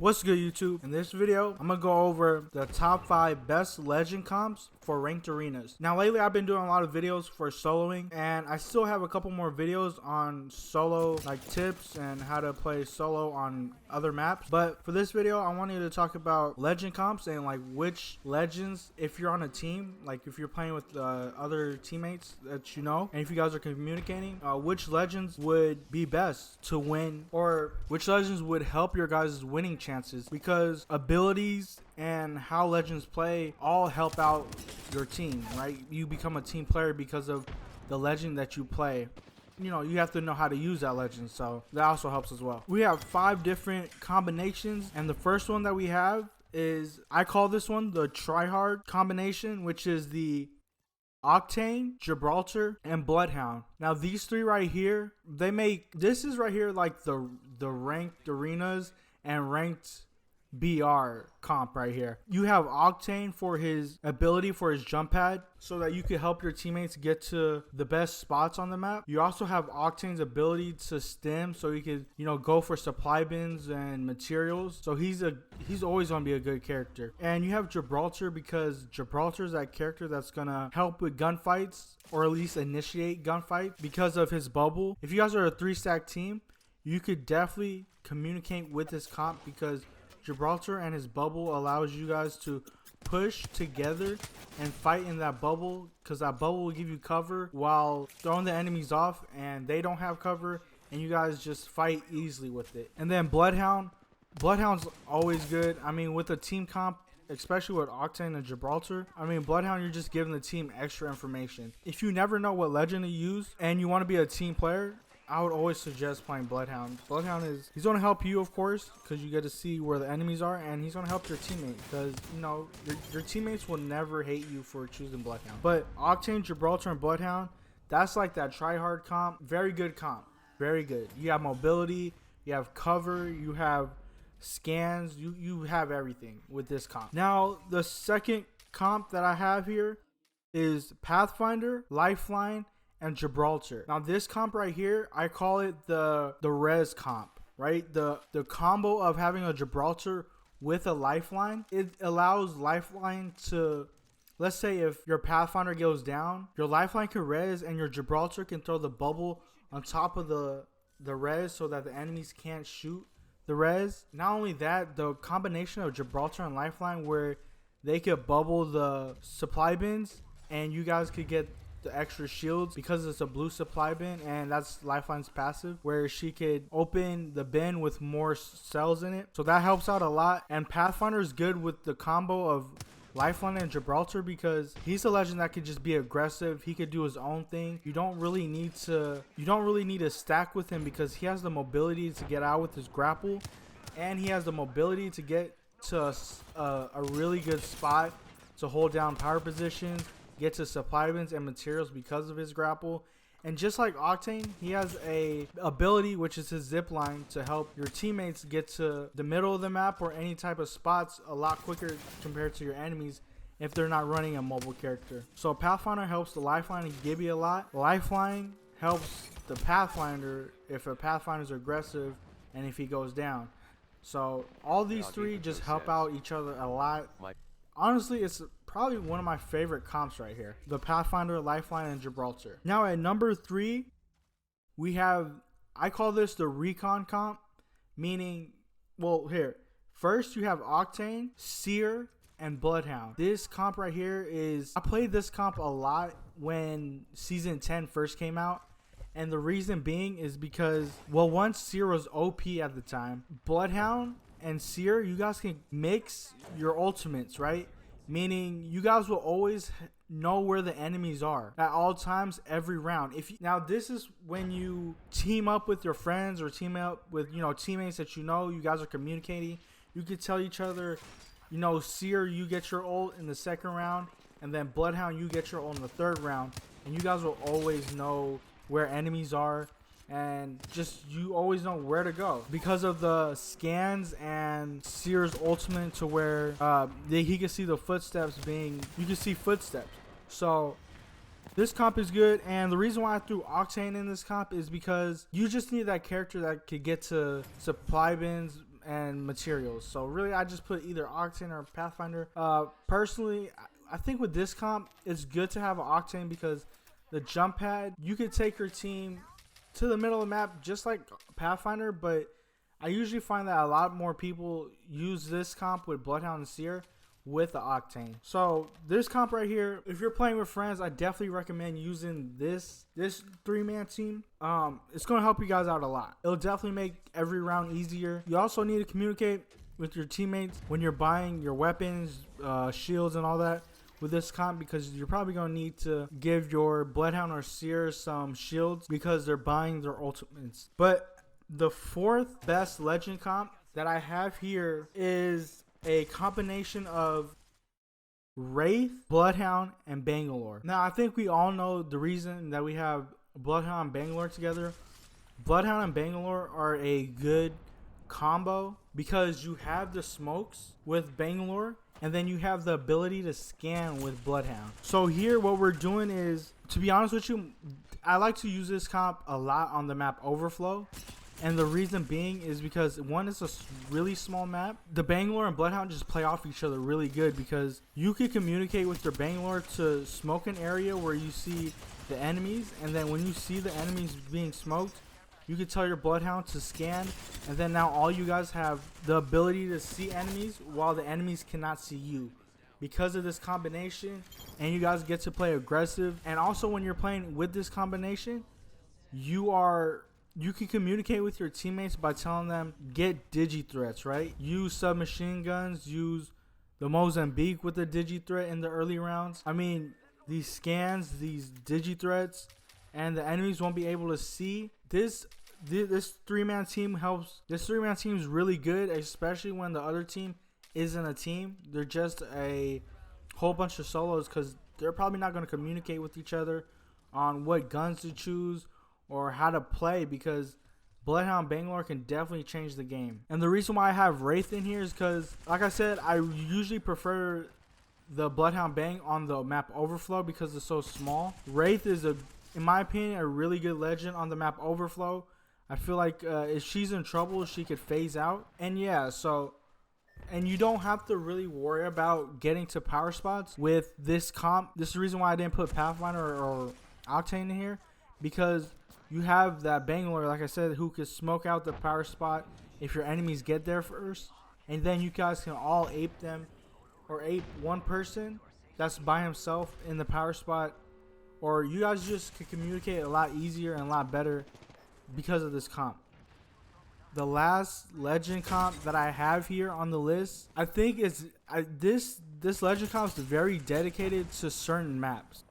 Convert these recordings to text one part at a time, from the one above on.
What's good, YouTube? In this video, I'm gonna go over the top 5 best legend comps for ranked arenas. Now lately I've been doing a lot of videos for soloing, and I still have a couple more videos on solo, like tips and how to play solo on other maps. But for this video, I wanted to talk about legend comps and like which legends, if you're on a team, like if you're playing with other teammates that you know, and if you guys are communicating, which legends would be best to win, or which legends would help your guys' winning chances, because abilities and how legends play all help out your team, right? You become a team player because of the legend that you play. You know, you have to know how to use that legend, so that also helps as well. We have 5 different combinations, and the first one that we have is, I call this one the tryhard combination, which is the Octane, Gibraltar, and Bloodhound. Now these 3 right here, this is right here like the ranked arenas and ranked BR comp right here. You have Octane for his ability for his jump pad, so that you can help your teammates get to the best spots on the map. You also have Octane's ability to stem, so he could, you know, go for supply bins and materials. So he's always gonna be a good character. And you have Gibraltar, because Gibraltar is that character that's gonna help with gunfights, or at least initiate gunfight, because of his bubble. If you guys are a 3-stack team, you could definitely communicate with this comp, because Gibraltar and his bubble allows you guys to push together and fight in that bubble, because that bubble will give you cover while throwing the enemies off, and they don't have cover, and you guys just fight easily with it. And then Bloodhound's always good. I mean, with a team comp, especially with Octane and Gibraltar, I mean, Bloodhound, you're just giving the team extra information. If you never know what legend to use and you want to be a team player, I would always suggest playing Bloodhound. Bloodhound he's going to help you, of course, because you get to see where the enemies are, and he's going to help your teammate, because, you know, your teammates will never hate you for choosing Bloodhound. But Octane, Gibraltar, and Bloodhound, that's like that try-hard comp. Very good comp. Very good. You have mobility, you have cover, you have scans, you have everything with this comp. Now, the second comp that I have here is Pathfinder, Lifeline, and Gibraltar. Now this comp right here, I call it the res comp, right? The combo of having a Gibraltar with a Lifeline, it allows Lifeline to, let's say if your Pathfinder goes down, your Lifeline can res, and your Gibraltar can throw the bubble on top of the res, so that the enemies can't shoot the res. Not only that, the combination of Gibraltar and Lifeline, where they could bubble the supply bins and you guys could get the extra shields, because it's a blue supply bin, and that's Lifeline's passive, where she could open the bin with more cells in it, so that helps out a lot. And Pathfinder is good with the combo of Lifeline and Gibraltar, because he's a legend that could just be aggressive. He could do his own thing. You don't really need to stack with him, because he has the mobility to get out with his grapple, and he has the mobility to get to a really good spot to hold down power positions, get to supply bins and materials because of his grapple. And just like Octane, he has a ability, which is his zip line, to help your teammates get to the middle of the map or any type of spots a lot quicker compared to your enemies if they're not running a mobile character. So Pathfinder helps the Lifeline and Gibby a lot. Lifeline helps the Pathfinder if a Pathfinder is aggressive and if he goes down. So all these 3 just help out each other a lot. Honestly, it's probably one of my favorite comps right here, the Pathfinder, Lifeline, and Gibraltar. Now at number 3, we have, I call this the recon comp, meaning, well, here, first you have Octane, Seer, and Bloodhound. This comp right here is, I played this comp a lot when Season 10 first came out. And the reason being is because, well, once Seer was OP at the time, Bloodhound and Seer, you guys can mix your ultimates, right? Meaning you guys will always know where the enemies are at all times, every round. Now this is when you team up with your friends, or team up with, you know, teammates that you guys are communicating. You could tell each other, you know, Seer, you get your ult in the 2nd round, and then Bloodhound, you get your ult in the 3rd round, and you guys will always know where enemies are, and just you always know where to go because of the scans and Seer's ultimate, to where he can see the footsteps you can see footsteps. So this comp is good, and the reason why I threw Octane in this comp is because you just need that character that could get to supply bins and materials. So really, I just put either Octane or Pathfinder. Personally, I think with this comp, it's good to have an Octane because the jump pad, you could take your team to the middle of the map just like Pathfinder, but I usually find that a lot more people use this comp with Bloodhound and Seer with the Octane. So this comp right here, if you're playing with friends, I definitely recommend using this 3-man team. It's going to help you guys out a lot. It'll definitely make every round easier. You also need to communicate with your teammates when you're buying your weapons, shields and all that with this comp, because you're probably going to need to give your Bloodhound or Seer some shields because they're buying their ultimates. But the 4th best legend comp that I have here is a combination of Wraith, Bloodhound, and Bangalore. Now, I think we all know the reason that we have Bloodhound and Bangalore together. Bloodhound and Bangalore are a good combo because you have the smokes with Bangalore, and then you have the ability to scan with Bloodhound. So here what we're doing is, to be honest with you, I like to use this comp a lot on the map Overflow. And the reason being is because, one, it's a really small map. The Bangalore and Bloodhound just play off each other really good because you can communicate with your Bangalore to smoke an area where you see the enemies. And then when you see the enemies being smoked, you can tell your Bloodhound to scan. And then now all you guys have the ability to see enemies while the enemies cannot see you because of this combination. And you guys get to play aggressive. And also when you're playing with this combination, you can communicate with your teammates by telling them, get digi threats, right? Use submachine guns, use the Mozambique with the digi threat in the early rounds. I mean, these scans, these digi threats, and the enemies won't be able to see. This 3-man team helps. This 3-man team is really good, especially when the other team isn't a team. They're just a whole bunch of solos because they're probably not going to communicate with each other on what guns to choose or how to play, because Bloodhound Bangalore can definitely change the game. And the reason why I have Wraith in here is because, like I said, I usually prefer the Bloodhound Bang on the map Overflow because it's so small. Wraith is, in my opinion, a really good legend on the map Overflow. I feel like if she's in trouble, she could phase out. And yeah, and you don't have to really worry about getting to power spots with this comp. This is the reason why I didn't put Pathfinder or Octane in here, because you have that Bangalore, like I said, who can smoke out the power spot if your enemies get there first. And then you guys can all ape them, or ape one person that's by himself in the power spot. Or you guys just can communicate a lot easier and a lot better because of this comp. The last legend comp that I have here on the list, I think this legend comp is very dedicated to certain maps.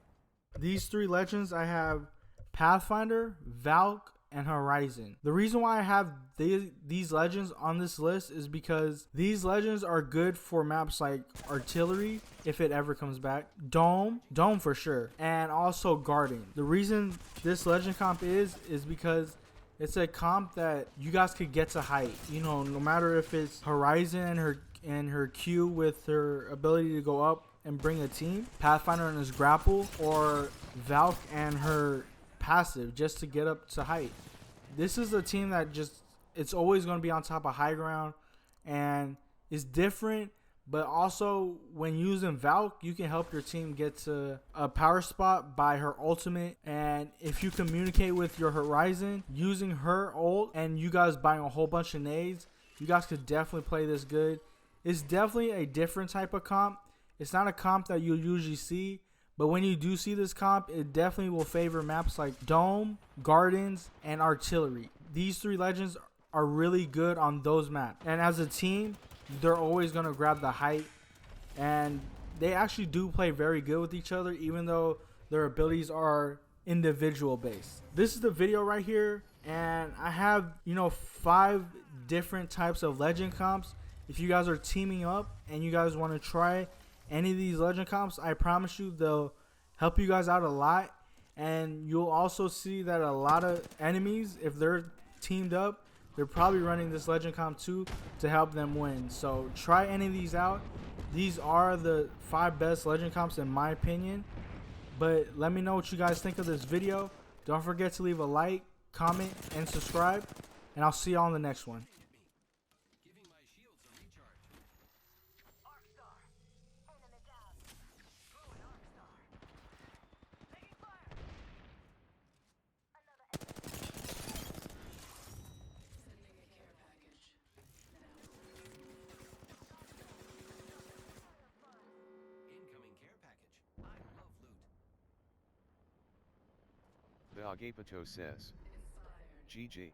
These 3 legends I have: Pathfinder, Valk, and Horizon. The reason why I have these legends on this list is because these legends are good for maps like Artillery, if it ever comes back, Dome for sure, and also Garden. The reason this legend comp is because it's a comp that you guys could get to height. You know, no matter if it's Horizon and her Q with her ability to go up and bring a team, Pathfinder and his grapple, or Valk and her passive just to get up to height. This is a team that it's always going to be on top of high ground and is different, but also when using Valk, you can help your team get to a power spot by her ultimate. And if you communicate with your Horizon using her ult and you guys buying a whole bunch of nades, you guys could definitely play this good. It's definitely a different type of comp. It's not a comp that you'll usually see, but when you do see this comp, it definitely will favor maps like Dome, Gardens, and Artillery. These 3 legends are really good on those maps. And as a team, they're always going to grab the height. And they actually do play very good with each other, even though their abilities are individual based. This is the video right here. And I have, 5 different types of legend comps. If you guys are teaming up and you guys want to try any of these legend comps, I promise you they'll help you guys out a lot. And you'll also see that a lot of enemies, if they're teamed up, they're probably running this legend comp too to help them win. So try any of these out. These are the 5 best legend comps in my opinion. But let me know what you guys think of this video. Don't forget to leave a like, comment, and subscribe. And I'll see y'all on the next one. The Agapato says, GG.